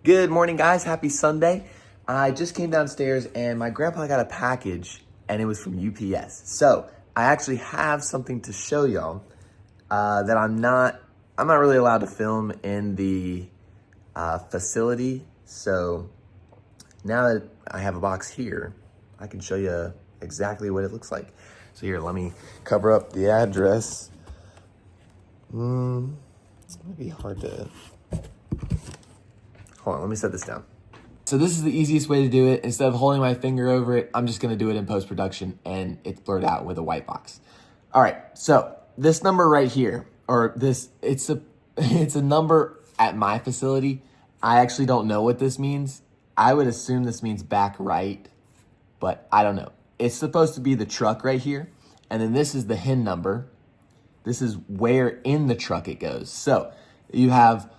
Good morning, guys. Happy Sunday. I just came downstairs and my grandpa got a package and it was from UPS. So I actually have something to show y'all that I'm not really allowed to film in the facility. So now that I have a box here, I can show you exactly what it looks like. So here, let me cover up the address. It might be hard to... Hold on, let me set this down. So this is the easiest way to do it. Instead of holding my finger over it, I'm just gonna do it in post-production and it's blurred out with a white box. All right, so this number right here, it's a number at my facility. I actually don't know what this means. I would assume this means back right, but I don't know. It's supposed to be the truck right here. And then this is the HIN number. This is where in the truck it goes. So you have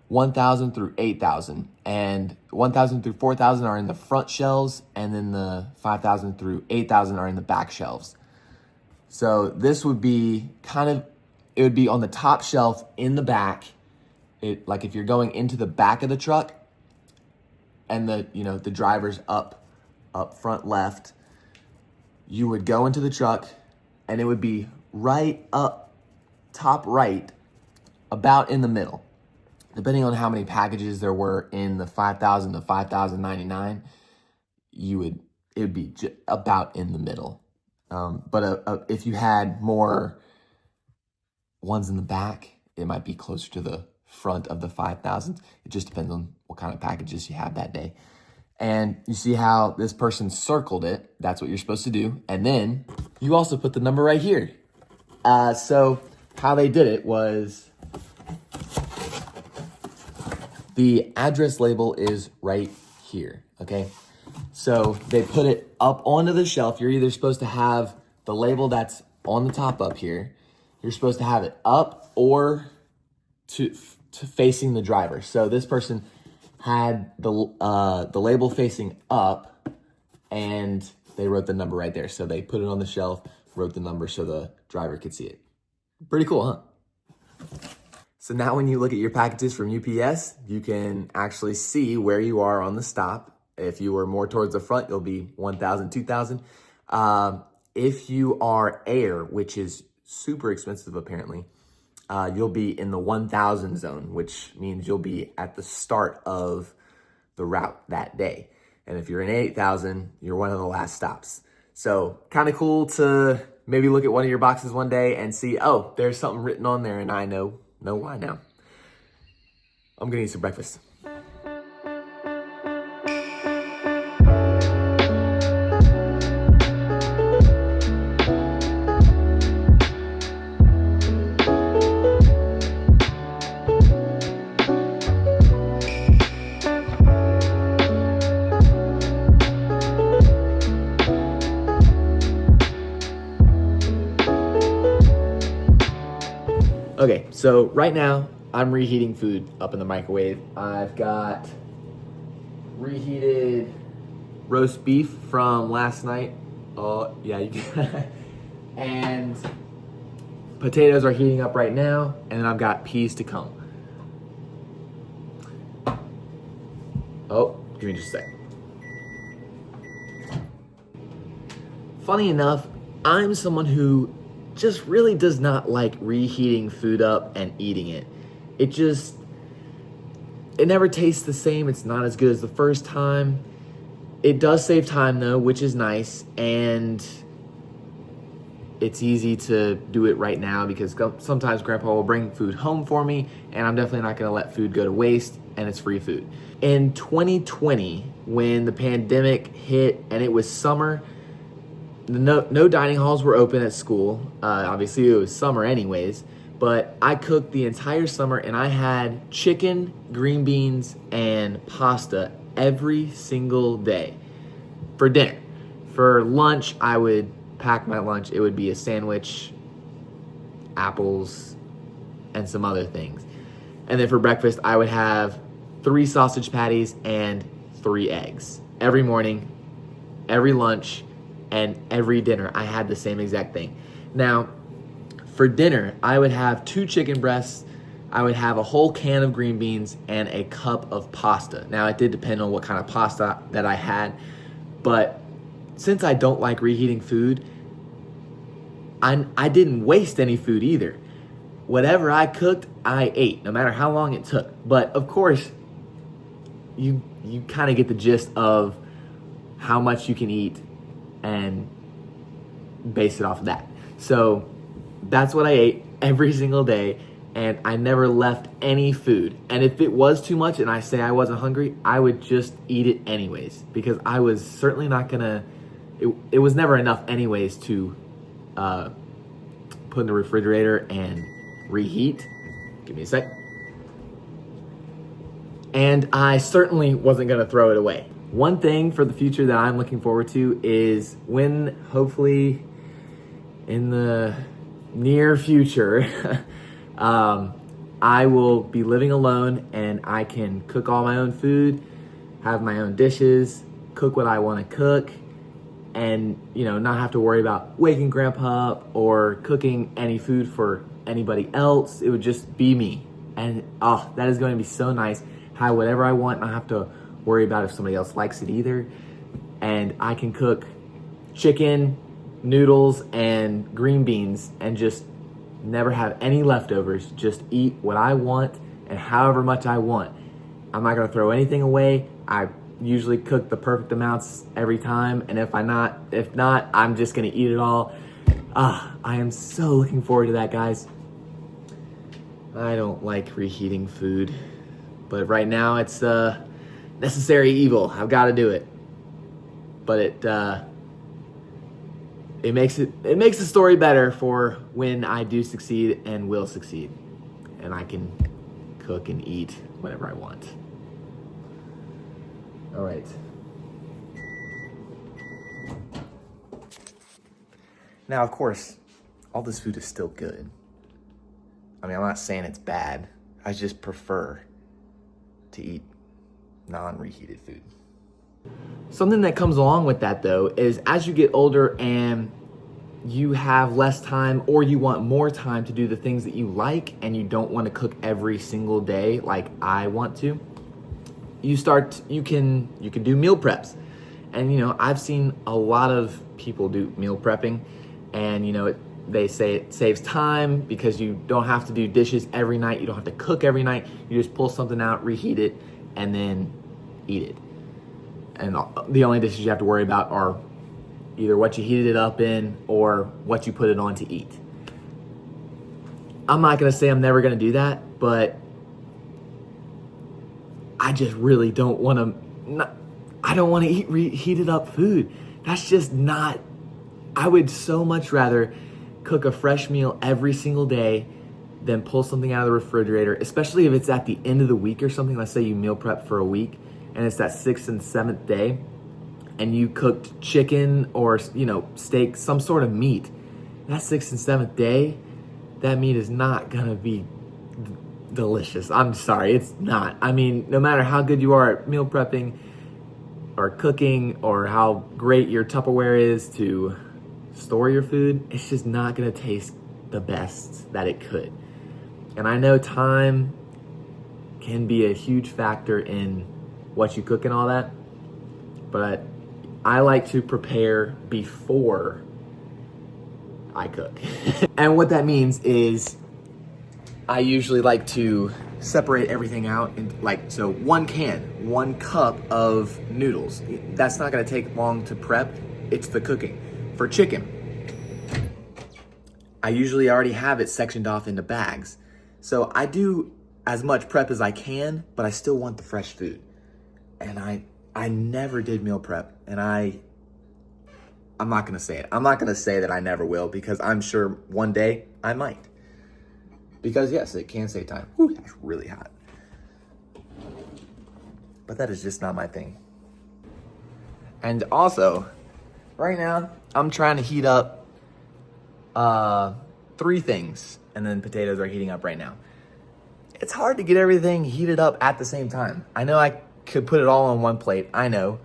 1,000 through 8,000, and 1,000 through 4,000 are in the front shelves, and then the 5,000 through 8,000 are in the back shelves. So this would be it would be on the top shelf in the back. Like if you're going into the back of the truck and the driver's up front left, you would go into the truck and it would be right up top right, about in the middle. Depending on how many packages there were in the 5,000 to 5,099, it would be about in the middle. But if you had more ones in the back, it might be closer to the front of the 5,000. It just depends on what kind of packages you have that day. And you see how this person circled it. That's what you're supposed to do. And then you also put the number right here. So how they did it was, the address label is right here, okay? So they put it up onto the shelf. You're either supposed to have the label that's on the top up here. You're supposed to have it up or to facing the driver. So this person had the label facing up and they wrote the number right there. So they put it on the shelf, wrote the number so the driver could see it. Pretty cool, huh? So now when you look at your packages from UPS, you can actually see where you are on the stop. If you were more towards the front, you'll be 1,000, 2,000. If you are air, which is super expensive apparently, you'll be in the 1,000 zone, which means you'll be at the start of the route that day. And if you're in 8,000, you're one of the last stops. So kind of cool to maybe look at one of your boxes one day and see, oh, there's something written on there and I know why now. I'm gonna eat some breakfast. Okay, so right now I'm reheating food up in the microwave. I've got reheated roast beef from last night. Oh, yeah, you can. And potatoes are heating up right now, and then I've got peas to come. Oh, give me just a sec. Funny enough, I'm someone who just really does not like reheating food up and eating it. It never tastes the same. It's not as good as the first time. It does save time though, which is nice. And it's easy to do it right now because sometimes Grandpa will bring food home for me and I'm definitely not gonna let food go to waste, and it's free food. In 2020, when the pandemic hit and it was summer, no dining halls were open at school. Obviously it was summer anyways, but I cooked the entire summer and I had chicken, green beans, and pasta every single day for dinner. For lunch, I would pack my lunch. It would be a sandwich, apples, and some other things. And then for breakfast, I would have 3 sausage patties and 3 eggs. Every morning, every lunch, and every dinner, I had the same exact thing. Now, for dinner, I would have 2 chicken breasts, I would have a whole can of green beans and a cup of pasta. Now, it did depend on what kind of pasta that I had, but since I don't like reheating food, I didn't waste any food either. Whatever I cooked, I ate, no matter how long it took. But of course, you kind of get the gist of how much you can eat and base it off of that. So that's what I ate every single day, and I never left any food. And if it was too much and I say I wasn't hungry, I would just eat it anyways, because I was certainly not gonna, it was never enough anyways to put in the refrigerator and reheat. Give me a sec. And I certainly wasn't gonna throw it away. One thing for the future that I'm looking forward to is when, hopefully in the near future, I will be living alone and I can cook all my own food, have my own dishes, cook what I wanna cook, and not have to worry about waking grandpa up or cooking any food for anybody else. It would just be me. And that is going to be so nice. Have whatever I want, not have to worry about if somebody else likes it either. And I can cook chicken, noodles, and green beans and just never have any leftovers. Just eat what I want and however much I want. I'm not gonna throw anything away. I usually cook the perfect amounts every time, and if not, I'm just gonna eat it all. I am so looking forward to that, guys. I don't like reheating food, but right now it's a necessary evil. I've got to do it. But it makes the story better for when I do succeed and will succeed, and I can cook and eat whatever I want. All right. Now, of course, all this food is still good. I mean, I'm not saying it's bad. I just prefer to eat non-reheated food. Something that comes along with that, though, is as you get older and you have less time, or you want more time to do the things that you like and you don't want to cook every single day like I want to, you can do meal preps. And I've seen a lot of people do meal prepping, and they say it saves time because you don't have to do dishes every night, you don't have to cook every night, you just pull something out, reheat it, and then eat it. And the only dishes you have to worry about are either what you heated it up in or what you put it on to eat. I'm not gonna say I'm never gonna do that, but I just really don't wanna eat reheated up food. That's just not, I would so much rather cook a fresh meal every single day than pull something out of the refrigerator, especially if it's at the end of the week or something. Let's say you meal prep for a week and it's that 6th and 7th day and you cooked chicken or steak, some sort of meat. That 6th and 7th day, that meat is not gonna be delicious. I'm sorry, it's not. I mean, no matter how good you are at meal prepping or cooking or how great your Tupperware is to store your food, it's just not gonna taste the best that it could. And I know time can be a huge factor in what you cook and all that, but I like to prepare before I cook. And what that means is I usually like to separate everything out in so 1 cup of noodles. That's not gonna take long to prep, it's the cooking. For chicken, I usually already have it sectioned off into bags. So I do as much prep as I can, but I still want the fresh food. And I never did meal prep, and I'm not gonna say it. I'm not gonna say that I never will, because I'm sure one day I might. Because yes, it can save time. Whew, that's really hot. But that is just not my thing. And also, right now, I'm trying to heat up 3 things, and then potatoes are heating up right now. It's hard to get everything heated up at the same time. I know I could put it all on one plate, I know.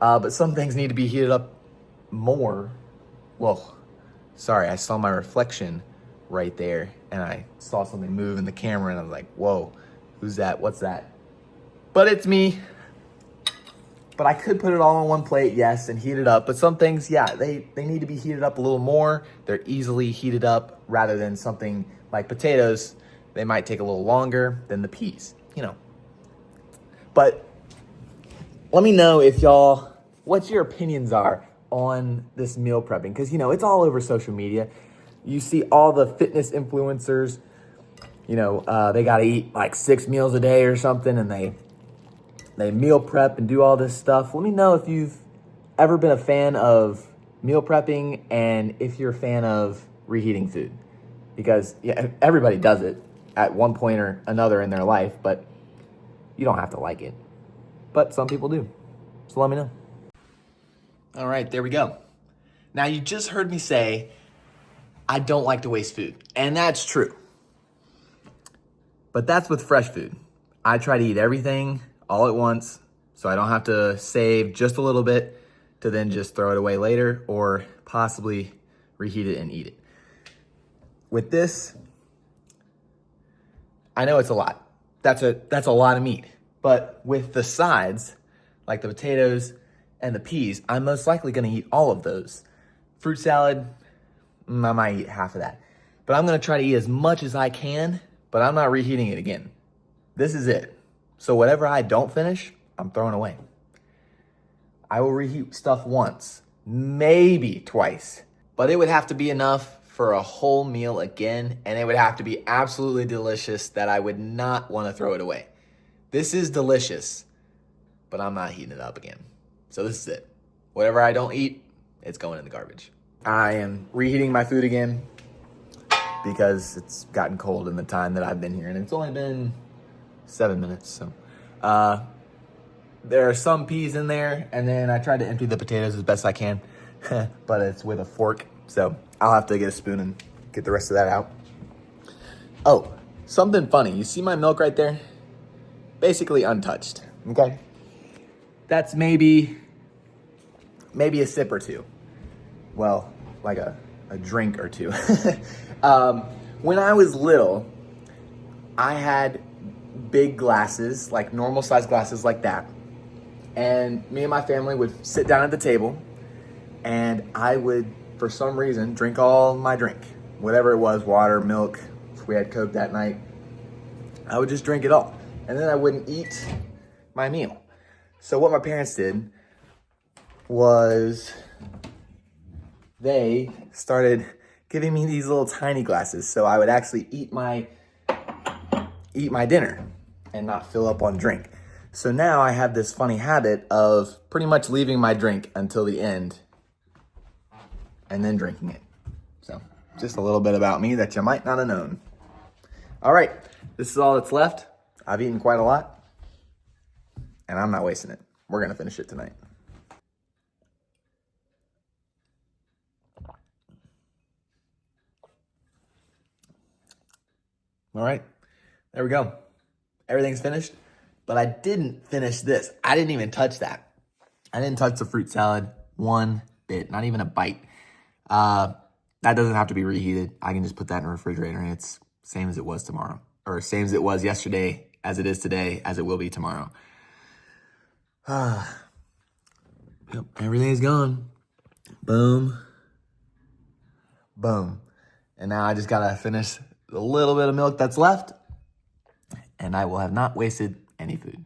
But some things need to be heated up more. Whoa, sorry, I saw my reflection right there, and I saw something move in the camera, and I was like, whoa, who's that? What's that? But it's me. But I could put it all on one plate, yes, and heat it up. But some things, yeah, they need to be heated up a little more. They're easily heated up rather than something like potatoes. They might take a little longer than the peas, you know. But let me know if y'all, what your opinions are on this meal prepping. Because, you know, it's all over social media. You see all the fitness influencers, you know, they got to eat like 6 meals a day or something, and they meal prep and do all this stuff. Let me know if you've ever been a fan of meal prepping and if you're a fan of reheating food. Because yeah, everybody does it at one point or another in their life, but you don't have to like it. But some people do. So let me know. All right, there we go. Now you just heard me say, I don't like to waste food. And that's true. But that's with fresh food. I try to eat everything all at once, so I don't have to save just a little bit to then just throw it away later or possibly reheat it and eat it. With this, I know it's a lot. That's a lot of meat. But with the sides, like the potatoes and the peas, I'm most likely gonna eat all of those. Fruit salad, I might eat half of that. But I'm gonna try to eat as much as I can, but I'm not reheating it again. This is it. So whatever I don't finish, I'm throwing away. I will reheat stuff once, maybe twice, but it would have to be enough for a whole meal again, and it would have to be absolutely delicious that I would not want to throw it away. This is delicious, but I'm not heating it up again. So this is it. Whatever I don't eat, it's going in the garbage. I am reheating my food again because it's gotten cold in the time that I've been here, and it's only been 7 minutes, so. There are some peas in there, and then I tried to empty the potatoes as best I can, but it's with a fork, so I'll have to get a spoon and get the rest of that out. Oh, something funny. You see my milk right there? Basically untouched, okay? That's maybe a sip or two. Well, like a drink or two. When I was little, I had big glasses, like normal size glasses like that. And me and my family would sit down at the table, and I would, for some reason, drink all my drink. Whatever it was, water, milk, if we had Coke that night, I would just drink it all. And then I wouldn't eat my meal. So what my parents did was they started giving me these little tiny glasses so I would actually eat my dinner and not fill up on drink. So now I have this funny habit of pretty much leaving my drink until the end and then drinking it. So just a little bit about me that you might not have known. All right, this is all that's left. I've eaten quite a lot, and I'm not wasting it. We're gonna finish it tonight. All right, there we go. Everything's finished, but I didn't finish this. I didn't even touch that. I didn't touch the fruit salad one bit, not even a bite. That doesn't have to be reheated. I can just put that in the refrigerator, and it's same as it was tomorrow, or same as it was yesterday, as it is today, as it will be tomorrow. Yep, everything's gone. Boom. Boom. And now I just gotta finish the little bit of milk that's left, and I will have not wasted any food.